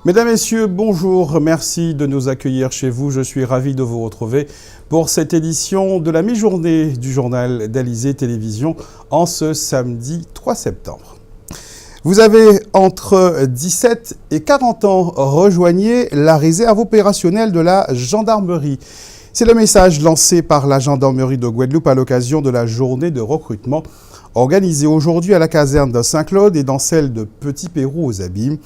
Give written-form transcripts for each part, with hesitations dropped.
Mesdames, Messieurs, bonjour, merci de nous accueillir chez vous. Je suis ravi de vous retrouver pour cette édition de la mi-journée du journal d'Alizé Télévision en ce samedi 3 septembre. Vous avez entre 17 et 40 ans, rejoignez la réserve opérationnelle de la gendarmerie. C'est le message lancé par la gendarmerie de Guadeloupe à l'occasion de la journée de recrutement organisée aujourd'hui à la caserne de Saint-Claude et dans celle de Petit-Pérou aux Abîmes.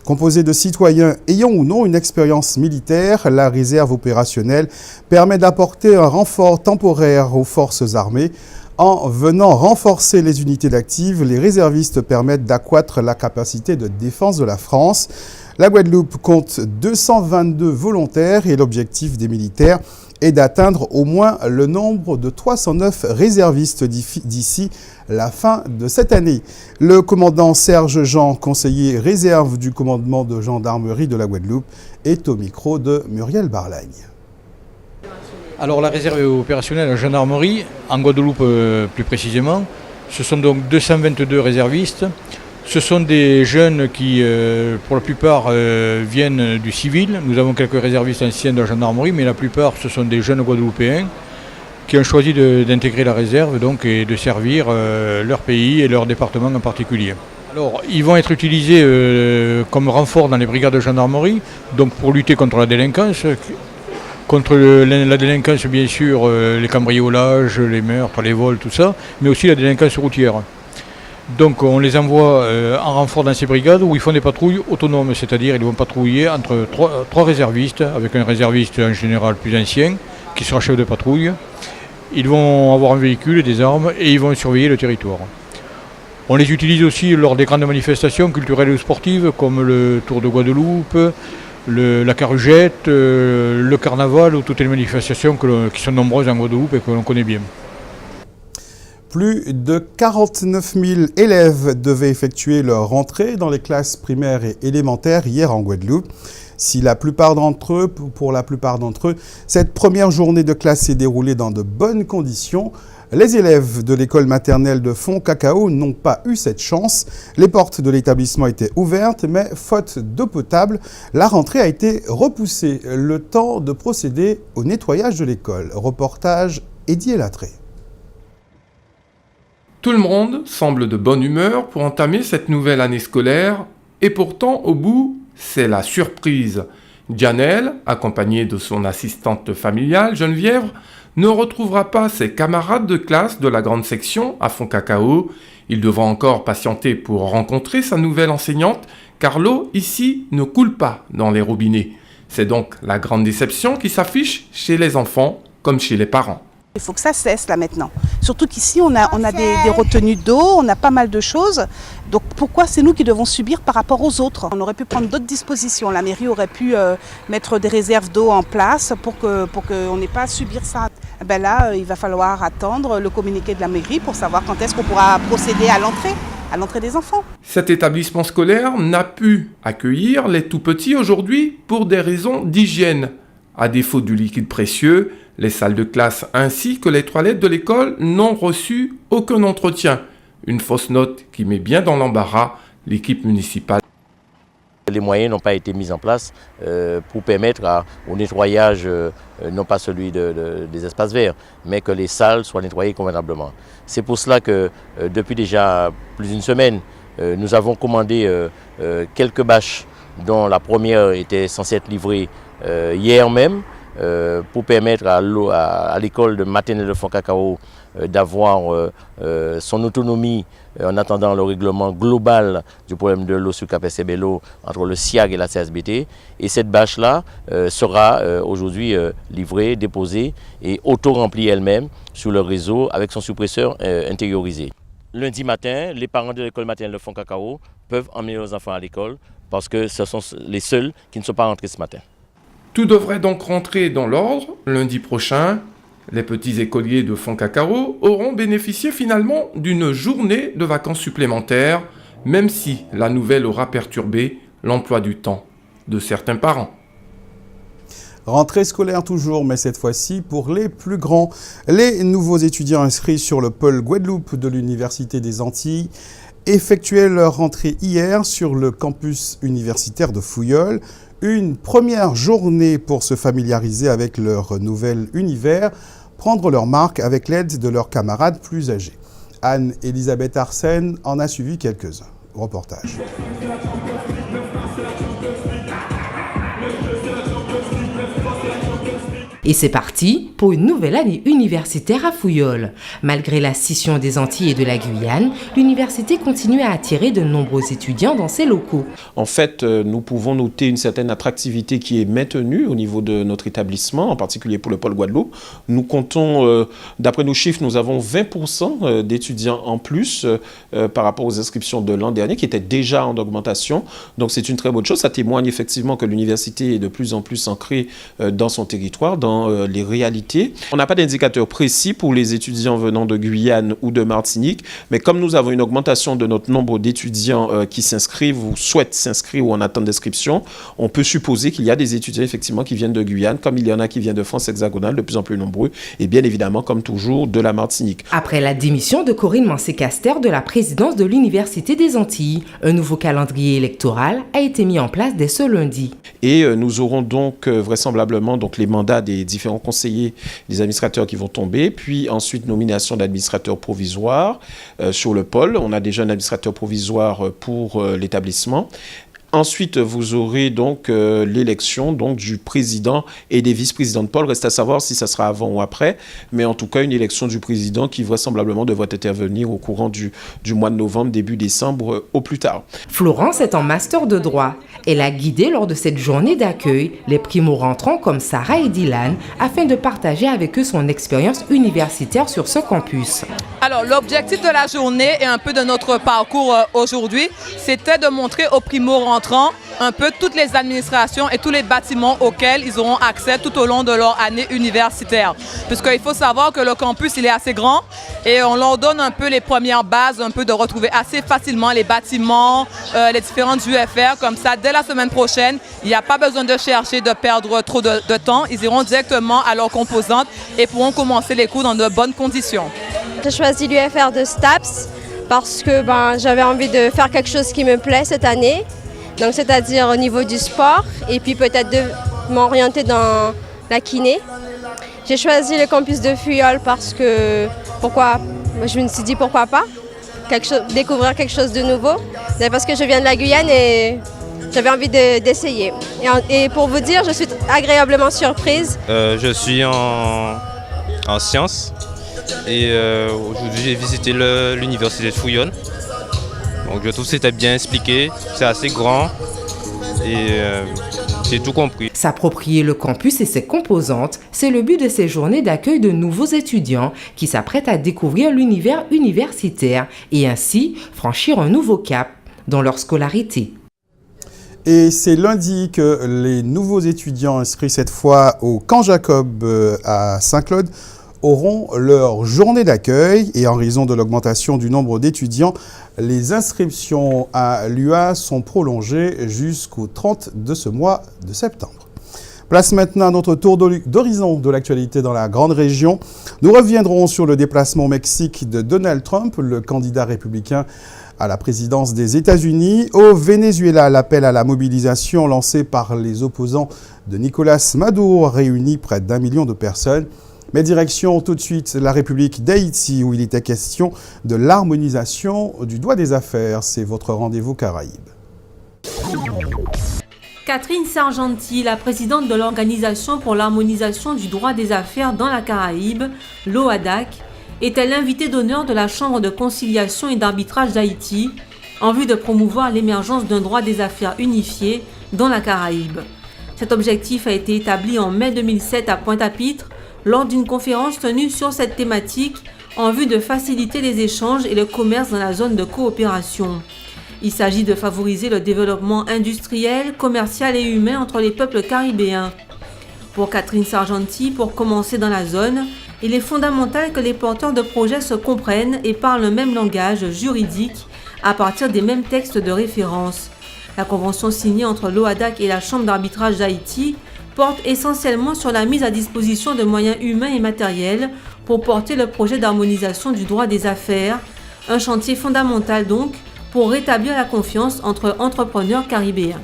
Composée de citoyens ayant ou non une expérience militaire, la réserve opérationnelle permet d'apporter un renfort temporaire aux forces armées. En venant renforcer les unités d'active, les réservistes permettent d'accroître la capacité de défense de la France. La Guadeloupe compte 222 volontaires et l'objectif des militaires est d'atteindre au moins le nombre de 309 réservistes d'ici la fin de cette année. Le commandant Serge Jean, conseiller réserve du commandement de gendarmerie de la Guadeloupe, est au micro de Muriel Barlagne. Alors la réserve opérationnelle en gendarmerie, en Guadeloupe plus précisément, ce sont donc 222 réservistes. Ce sont des jeunes qui, pour la plupart, viennent du civil. Nous avons quelques réservistes anciens de la gendarmerie, mais la plupart, ce sont des jeunes Guadeloupéens qui ont choisi d'intégrer la réserve donc, et de servir leur pays et leur département en particulier. Alors, ils vont être utilisés comme renfort dans les brigades de gendarmerie, donc pour lutter contre la délinquance. Contre la délinquance, bien sûr, les cambriolages, les meurtres, les vols, tout ça, mais aussi la délinquance routière. Donc on les envoie en renfort dans ces brigades où ils font des patrouilles autonomes, c'est-à-dire ils vont patrouiller entre trois réservistes, avec un réserviste en général plus ancien, qui sera chef de patrouille. Ils vont avoir un véhicule et des armes et ils vont surveiller le territoire. On les utilise aussi lors des grandes manifestations culturelles ou sportives, comme le Tour de Guadeloupe, la Carugette, le carnaval ou toutes les manifestations qui sont nombreuses en Guadeloupe et que l'on connaît bien. Plus de 49 000 élèves devaient effectuer leur rentrée dans les classes primaires et élémentaires hier en Guadeloupe. Pour la plupart d'entre eux, cette première journée de classe s'est déroulée dans de bonnes conditions. Les élèves de l'école maternelle de Fond-Cacao n'ont pas eu cette chance. Les portes de l'établissement étaient ouvertes, mais faute d'eau potable, la rentrée a été repoussée. Le temps de procéder au nettoyage de l'école. Reportage Eddie Elatré. Tout le monde semble de bonne humeur pour entamer cette nouvelle année scolaire, et pourtant, au bout, c'est la surprise. Dianelle, accompagnée de son assistante familiale, Geneviève, ne retrouvera pas ses camarades de classe de la grande section à Fond-Cacao. Il devra encore patienter pour rencontrer sa nouvelle enseignante, car l'eau ici ne coule pas dans les robinets. C'est donc la grande déception qui s'affiche chez les enfants comme chez les parents. Il faut que ça cesse là maintenant. Surtout qu'ici on a des retenues d'eau, on a pas mal de choses. Donc pourquoi c'est nous qui devons subir par rapport aux autres? On aurait pu prendre d'autres dispositions. La mairie aurait pu mettre des réserves d'eau en place pour qu'on n'ait pas à subir ça. Ben là, il va falloir attendre le communiqué de la mairie pour savoir quand est-ce qu'on pourra procéder à l'entrée des enfants. Cet établissement scolaire n'a pu accueillir les tout-petits aujourd'hui pour des raisons d'hygiène. À défaut du liquide précieux, les salles de classe ainsi que les toilettes de l'école n'ont reçu aucun entretien. Une fausse note qui met bien dans l'embarras l'équipe municipale. Les moyens n'ont pas été mis en place pour permettre au nettoyage, non pas celui des espaces verts, mais que les salles soient nettoyées convenablement. C'est pour cela que depuis déjà plus d'une semaine, nous avons commandé quelques bâches dont la première était censée être livrée hier même, pour permettre à l'école de maternelle de Fond-Cacao d'avoir son autonomie en attendant le règlement global du problème de l'eau sur Cap-Sebello entre le SIAG et la CSBT. Et cette bâche-là sera aujourd'hui livrée, déposée et auto-remplie elle-même sur le réseau avec son suppresseur intériorisé. Lundi matin, les parents de l'école maternelle de Fond-Cacao peuvent emmener leurs enfants à l'école parce que ce sont les seuls qui ne sont pas rentrés ce matin. Tout devrait donc rentrer dans l'ordre lundi prochain. Les petits écoliers de Fond-Cacao auront bénéficié finalement d'une journée de vacances supplémentaires, même si la nouvelle aura perturbé l'emploi du temps de certains parents. Rentrée scolaire toujours, mais cette fois-ci pour les plus grands. Les nouveaux étudiants inscrits sur le pôle Guadeloupe de l'Université des Antilles effectuaient leur rentrée hier sur le campus universitaire de Fouilleul. Une première journée pour se familiariser avec leur nouvel univers, prendre leur marque avec l'aide de leurs camarades plus âgés. Anne-Elisabeth Arsène en a suivi quelques-uns. Reportage. Et c'est parti pour une nouvelle année universitaire à Fouilleul. Malgré la scission des Antilles et de la Guyane, l'université continue à attirer de nombreux étudiants dans ses locaux. En fait, nous pouvons noter une certaine attractivité qui est maintenue au niveau de notre établissement, en particulier pour le pôle Guadeloupe. Nous comptons, d'après nos chiffres, nous avons 20% d'étudiants en plus par rapport aux inscriptions de l'an dernier, qui étaient déjà en augmentation. Donc c'est une très bonne chose. Ça témoigne effectivement que l'université est de plus en plus ancrée dans son territoire, dans les réalités. On n'a pas d'indicateur précis pour les étudiants venant de Guyane ou de Martinique, mais comme nous avons une augmentation de notre nombre d'étudiants qui s'inscrivent ou souhaitent s'inscrire ou en attente d'inscription, on peut supposer qu'il y a des étudiants effectivement qui viennent de Guyane, comme il y en a qui viennent de France hexagonale, de plus en plus nombreux, et bien évidemment, comme toujours, de la Martinique. Après la démission de Corinne Mancé-Caster de la présidence de l'Université des Antilles, un nouveau calendrier électoral a été mis en place dès ce lundi. Et nous aurons donc vraisemblablement les mandats des différents conseillers, des administrateurs qui vont tomber, puis ensuite nomination d'administrateurs provisoires sur le pôle. On a déjà un administrateur provisoire pour l'établissement. Ensuite, vous aurez donc l'élection du président et des vice-présidents de pôle. Reste à savoir si ça sera avant ou après, mais en tout cas une élection du président qui vraisemblablement devrait intervenir au courant du mois de novembre, début décembre au plus tard. Florence est en master de droit. Elle a guidé lors de cette journée d'accueil les primo-rentrants comme Sarah et Dylan afin de partager avec eux son expérience universitaire sur ce campus. Alors l'objectif de la journée et un peu de notre parcours aujourd'hui, c'était de montrer aux primo-rentrants un peu toutes les administrations et tous les bâtiments auxquels ils auront accès tout au long de leur année universitaire. Puisqu'il faut savoir que le campus il est assez grand et on leur donne un peu les premières bases, un peu de retrouver assez facilement les bâtiments, les différentes UFR, comme ça dès la semaine prochaine, il n'y a pas besoin de chercher, de perdre trop de temps, ils iront directement à leurs composantes et pourront commencer les cours dans de bonnes conditions. J'ai choisi l'UFR de STAPS parce que j'avais envie de faire quelque chose qui me plaît cette année. Donc c'est-à-dire au niveau du sport et puis peut-être de m'orienter dans la kiné. J'ai choisi le campus de Fouilleul parce que je me suis dit pourquoi pas découvrir quelque chose de nouveau. C'est parce que je viens de la Guyane et j'avais envie d'essayer. Et pour vous dire, je suis agréablement surprise. Je suis en sciences et aujourd'hui j'ai visité l'université de Fouilleul. Donc je trouve que c'était bien expliqué, c'est assez grand et j'ai tout compris. S'approprier le campus et ses composantes, c'est le but de ces journées d'accueil de nouveaux étudiants qui s'apprêtent à découvrir l'univers universitaire et ainsi franchir un nouveau cap dans leur scolarité. Et c'est lundi que les nouveaux étudiants inscrits cette fois au Camp Jacob à Saint-Claude auront leur journée d'accueil et en raison de l'augmentation du nombre d'étudiants, les inscriptions à l'UA sont prolongées jusqu'au 30 de ce mois de septembre. Place maintenant à notre tour d'horizon de l'actualité dans la grande région. Nous reviendrons sur le déplacement au Mexique de Donald Trump, le candidat républicain à la présidence des États-Unis. Au Venezuela, l'appel à la mobilisation lancé par les opposants de Nicolas Maduro réunit près d'1 million de personnes. Mais direction tout de suite la République d'Haïti où il était question de l'harmonisation du droit des affaires. C'est votre rendez-vous Caraïbes. Catherine Sargenti, la présidente de l'Organisation pour l'harmonisation du droit des affaires dans la Caraïbe, l'OHADAC, était l'invitée d'honneur de la Chambre de conciliation et d'arbitrage d'Haïti en vue de promouvoir l'émergence d'un droit des affaires unifié dans la Caraïbe. Cet objectif a été établi en mai 2007 à Pointe-à-Pitre lors d'une conférence tenue sur cette thématique en vue de faciliter les échanges et le commerce dans la zone de coopération. Il s'agit de favoriser le développement industriel, commercial et humain entre les peuples caribéens. Pour Catherine Sargenti, pour commencer dans la zone, il est fondamental que les porteurs de projets se comprennent et parlent le même langage juridique à partir des mêmes textes de référence. La convention signée entre l'OHADAC et la Chambre d'arbitrage d'Haïti porte essentiellement sur la mise à disposition de moyens humains et matériels pour porter le projet d'harmonisation du droit des affaires, un chantier fondamental donc pour rétablir la confiance entre entrepreneurs caribéens.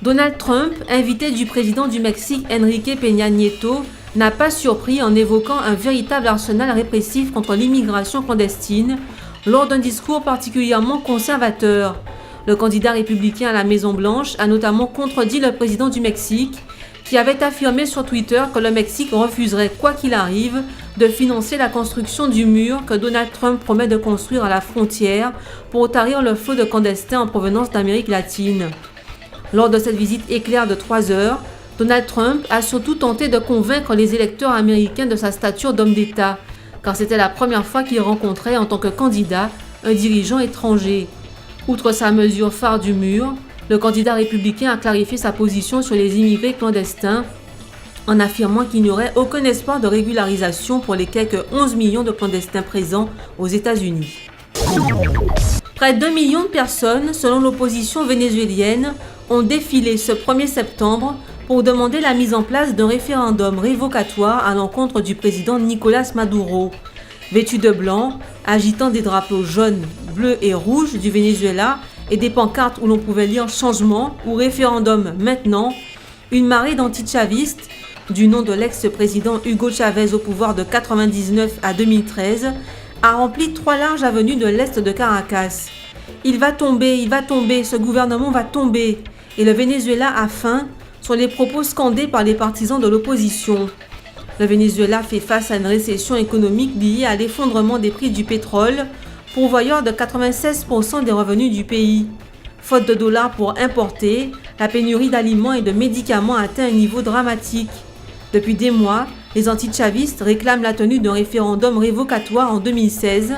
Donald Trump, invité du président du Mexique Enrique Peña Nieto, n'a pas surpris en évoquant un véritable arsenal répressif contre l'immigration clandestine lors d'un discours particulièrement conservateur. Le candidat républicain à la Maison-Blanche a notamment contredit le président du Mexique, qui avait affirmé sur Twitter que le Mexique refuserait, quoi qu'il arrive, de financer la construction du mur que Donald Trump promet de construire à la frontière pour tarir le flot de clandestins en provenance d'Amérique latine. Lors de cette visite éclair de 3 heures, Donald Trump a surtout tenté de convaincre les électeurs américains de sa stature d'homme d'État, car c'était la première fois qu'il rencontrait en tant que candidat un dirigeant étranger. Outre sa mesure phare du mur, le candidat républicain a clarifié sa position sur les immigrés clandestins en affirmant qu'il n'y aurait aucun espoir de régularisation pour les quelques 11 millions de clandestins présents aux États-Unis. Près d'1 million de personnes, selon l'opposition vénézuélienne, ont défilé ce 1er septembre pour demander la mise en place d'un référendum révocatoire à l'encontre du président Nicolás Maduro. Vêtus de blanc, agitant des drapeaux jaunes, bleus et rouges du Venezuela et des pancartes où l'on pouvait lire « Changement » ou « Référendum maintenant », une marée d'anti-chavistes, du nom de l'ex-président Hugo Chavez au pouvoir de 1999 à 2013, a rempli 3 larges avenues de l'est de Caracas. Il va tomber, ce gouvernement va tomber. Et le Venezuela a faim, sur les propos scandés par les partisans de l'opposition. Le Venezuela fait face à une récession économique liée à l'effondrement des prix du pétrole, pourvoyeur de 96% des revenus du pays. Faute de dollars pour importer, la pénurie d'aliments et de médicaments atteint un niveau dramatique. Depuis des mois, les anti-chavistes réclament la tenue d'un référendum révocatoire en 2016.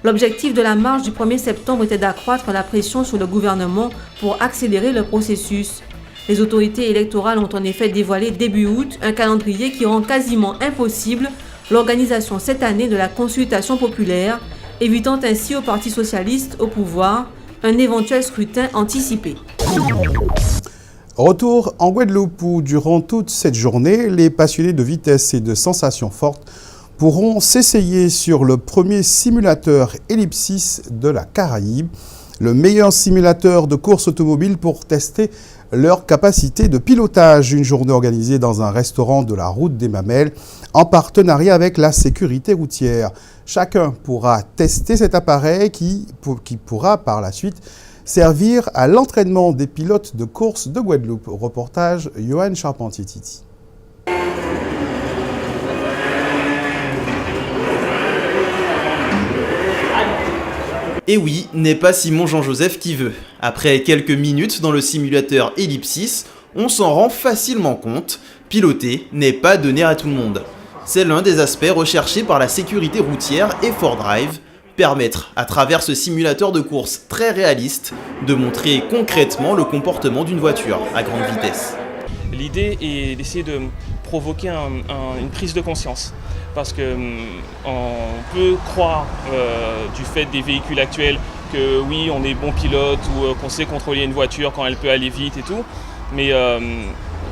L'objectif de la marche du 1er septembre était d'accroître la pression sur le gouvernement pour accélérer le processus. Les autorités électorales ont en effet dévoilé début août un calendrier qui rend quasiment impossible l'organisation cette année de la consultation populaire, évitant ainsi au Parti socialiste au pouvoir un éventuel scrutin anticipé. Retour en Guadeloupe où, durant toute cette journée, les passionnés de vitesse et de sensations fortes pourront s'essayer sur le premier simulateur Ellipsis de la Caraïbe, le meilleur simulateur de course automobile pour tester leur capacité de pilotage. Une journée organisée dans un restaurant de la route des Mamelles en partenariat avec la sécurité routière. Chacun pourra tester cet appareil qui pourra par la suite servir à l'entraînement des pilotes de course de Guadeloupe. Reportage Johan Charpentier-Titi. Et oui, n'est pas Simon Jean-Joseph qui veut. Après quelques minutes dans le simulateur Ellipsis, on s'en rend facilement compte, piloter n'est pas donné à tout le monde. C'est l'un des aspects recherchés par la sécurité routière et Ford Drive, permettre, à travers ce simulateur de course très réaliste, de montrer concrètement le comportement d'une voiture à grande vitesse. L'idée est d'essayer de provoquer une prise de conscience. Parce qu'on peut croire du fait des véhicules actuels que oui, on est bon pilote ou qu'on sait contrôler une voiture quand elle peut aller vite et tout. Mais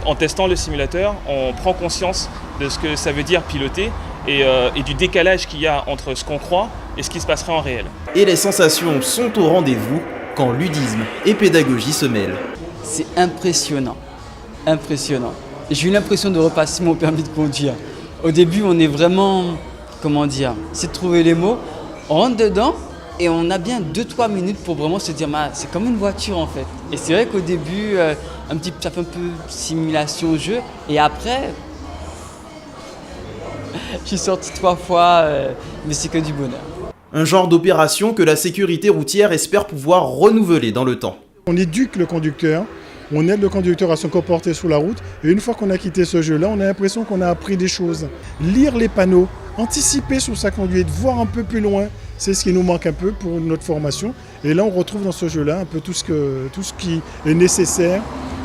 en testant le simulateur, on prend conscience de ce que ça veut dire piloter et du décalage qu'il y a entre ce qu'on croit et ce qui se passerait en réel. Et les sensations sont au rendez-vous quand ludisme et pédagogie se mêlent. C'est impressionnant, impressionnant. J'ai eu l'impression de repasser mon permis de conduire. Au début, on est vraiment, c'est de trouver les mots. On rentre dedans et on a bien 2-3 minutes pour vraiment se dire, c'est comme une voiture en fait. Et c'est vrai qu'au début, ça fait un peu simulation jeu. Et après, je suis sorti 3 fois, mais c'est que du bonheur. Un genre d'opération que la sécurité routière espère pouvoir renouveler dans le temps. On éduque le conducteur. On aide le conducteur à se comporter sur la route et une fois qu'on a quitté ce jeu-là, on a l'impression qu'on a appris des choses. Lire les panneaux, anticiper sur sa conduite, voir un peu plus loin, c'est ce qui nous manque un peu pour notre formation. Et là, on retrouve dans ce jeu-là un peu tout ce qui est nécessaire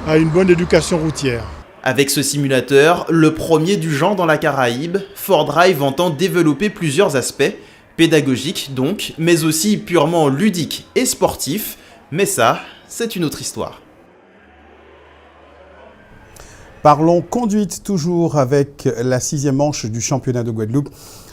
à une bonne éducation routière. Avec ce simulateur, le premier du genre dans la Caraïbe, Ford Drive entend développer plusieurs aspects, pédagogiques donc, mais aussi purement ludiques et sportifs. Mais ça, c'est une autre histoire. Parlons conduite toujours avec la 6e manche du championnat de Guadeloupe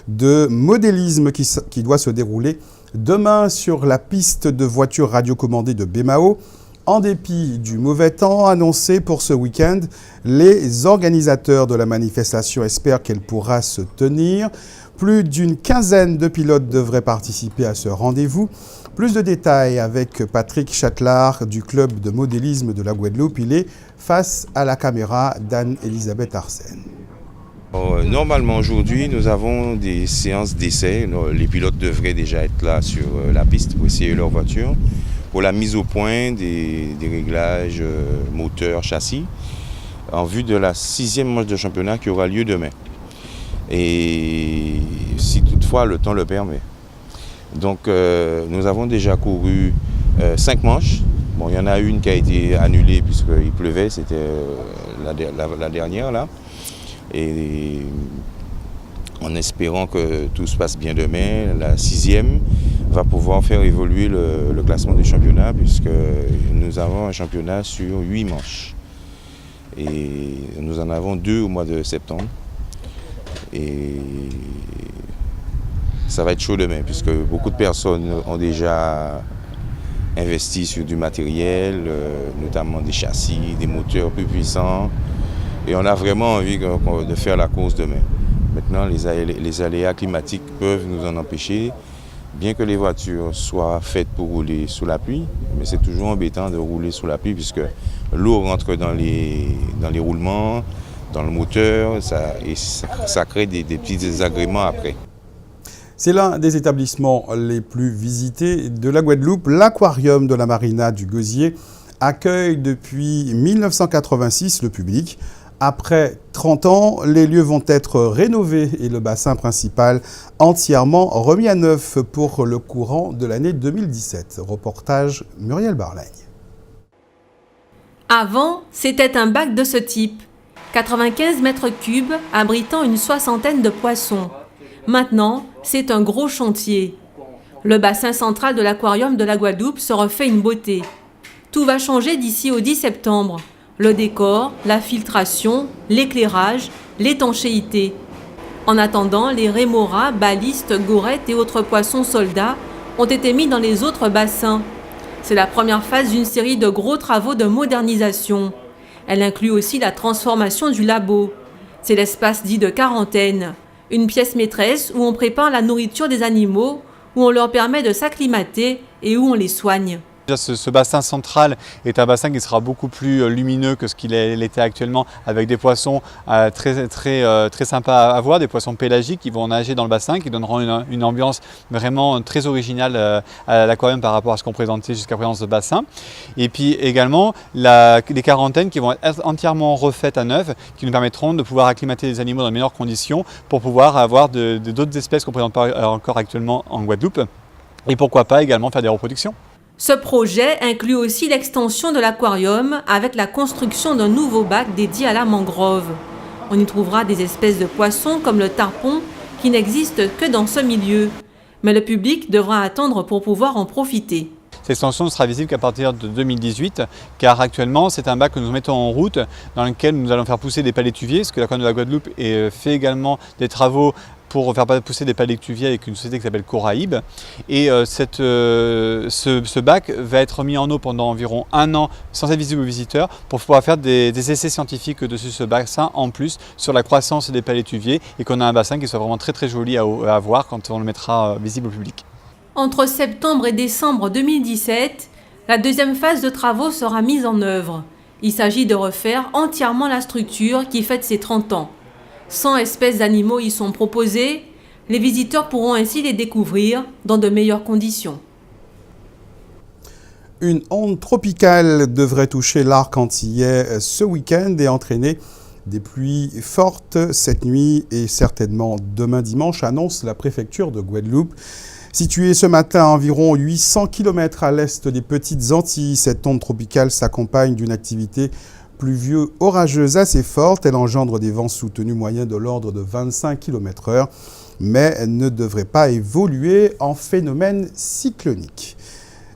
de modélisme qui doit se dérouler Demain, sur la piste de voitures radiocommandées de Bémao, en dépit du mauvais temps annoncé pour ce week-end, les organisateurs de la manifestation espèrent qu'elle pourra se tenir. Plus d'une quinzaine de pilotes devraient participer à ce rendez-vous. Plus de détails avec Patrick Châtelard du club de modélisme de la Guadeloupe. Il est face à la caméra d'Anne-Elisabeth Arsène. Normalement aujourd'hui nous avons des séances d'essai. Les pilotes devraient déjà être là sur la piste pour essayer leur voiture, pour la mise au point des réglages moteurs, châssis, en vue de la 6e manche de championnat qui aura lieu demain. Et si toutefois le temps le permet. Donc nous avons déjà couru 5 manches. Bon, il y en a une qui a été annulée puisqu'il pleuvait, c'était la dernière là. Et en espérant que tout se passe bien demain, la 6e va pouvoir faire évoluer le classement du championnat puisque nous avons un championnat sur 8 manches. Et nous en avons 2 au mois de septembre. Et ça va être chaud demain puisque beaucoup de personnes ont déjà investi sur du matériel, notamment des châssis, des moteurs plus puissants. Et on a vraiment envie de faire la course demain. Maintenant, les aléas climatiques peuvent nous en empêcher, bien que les voitures soient faites pour rouler sous la pluie, mais c'est toujours embêtant de rouler sous la pluie puisque l'eau rentre dans les roulements, dans le moteur, et ça crée des petits désagréments après. C'est l'un des établissements les plus visités de la Guadeloupe. L'aquarium de la marina du Gosier accueille depuis 1986 le public. Après 30 ans, les lieux vont être rénovés et le bassin principal entièrement remis à neuf pour le courant de l'année 2017. Reportage Muriel Barlagne. Avant, c'était un bac de ce type, 95 mètres cubes abritant une soixantaine de poissons. Maintenant, c'est un gros chantier. Le bassin central de l'aquarium de la Guadeloupe se refait une beauté. Tout va changer d'ici au 10 septembre. Le décor, la filtration, l'éclairage, l'étanchéité. En attendant, les rémoras, balistes, gorettes et autres poissons soldats ont été mis dans les autres bassins. C'est la première phase d'une série de gros travaux de modernisation. Elle inclut aussi la transformation du labo. C'est l'espace dit de quarantaine, une pièce maîtresse où on prépare la nourriture des animaux, où on leur permet de s'acclimater et où on les soigne. Ce bassin central est un bassin qui sera beaucoup plus lumineux que ce qu'il était actuellement, avec des poissons très sympas à voir, des poissons pélagiques qui vont nager dans le bassin, qui donneront une ambiance vraiment très originale à l'aquarium par rapport à ce qu'on présentait jusqu'à présent ce bassin. Et puis également les quarantaines qui vont être entièrement refaites à neuf, qui nous permettront de pouvoir acclimater les animaux dans de meilleures conditions pour pouvoir avoir d'autres espèces qu'on ne présente pas encore actuellement en Guadeloupe. Et pourquoi pas également faire des reproductions. Ce projet inclut aussi l'extension de l'aquarium avec la construction d'un nouveau bac dédié à la mangrove. On y trouvera des espèces de poissons comme le tarpon qui n'existent que dans ce milieu. Mais le public devra attendre pour pouvoir en profiter. Cette extension ne sera visible qu'à partir de 2018, car actuellement c'est un bac que nous mettons en route dans lequel nous allons faire pousser des palétuviers, parce que l'aquarium de la Guadeloupe fait également des travaux pour faire pousser des palétuviers avec une société qui s'appelle Coraïbe. Et ce bac va être mis en eau pendant environ 1 an sans être visible aux visiteurs pour pouvoir faire des essais scientifiques dessus ce bassin en plus sur la croissance des palétuviers et qu'on a un bassin qui soit vraiment très joli à voir quand on le mettra visible au public. Entre septembre et décembre 2017, la deuxième phase de travaux sera mise en œuvre. Il s'agit de refaire entièrement la structure qui fête ses 30 ans. 100 espèces d'animaux y sont proposées. Les visiteurs pourront ainsi les découvrir dans de meilleures conditions. Une onde tropicale devrait toucher l'arc antillais ce week-end et entraîner des pluies fortes cette nuit et certainement demain dimanche, annonce la préfecture de Guadeloupe. Située ce matin à environ 800 km à l'est des Petites Antilles, cette onde tropicale s'accompagne d'une activité pluvieuse orageuse assez forte. Elle engendre des vents soutenus moyens de l'ordre de 25 km/h, mais elle ne devrait pas évoluer en phénomène cyclonique.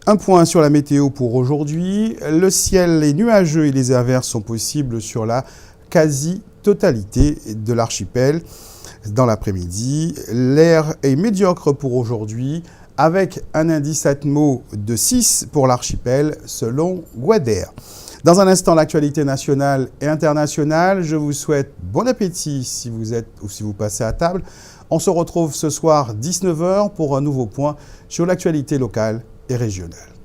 Un point sur la météo pour aujourd'hui. Le ciel est nuageux et les averses sont possibles sur la quasi-totalité de l'archipel. Dans l'après-midi, l'air est médiocre pour aujourd'hui avec un indice Atmo de 6 pour l'archipel selon Guader. Dans un instant, l'actualité nationale et internationale. Je vous souhaite bon appétit si vous êtes ou si vous passez à table. On se retrouve ce soir 19h pour un nouveau point sur l'actualité locale et régionale.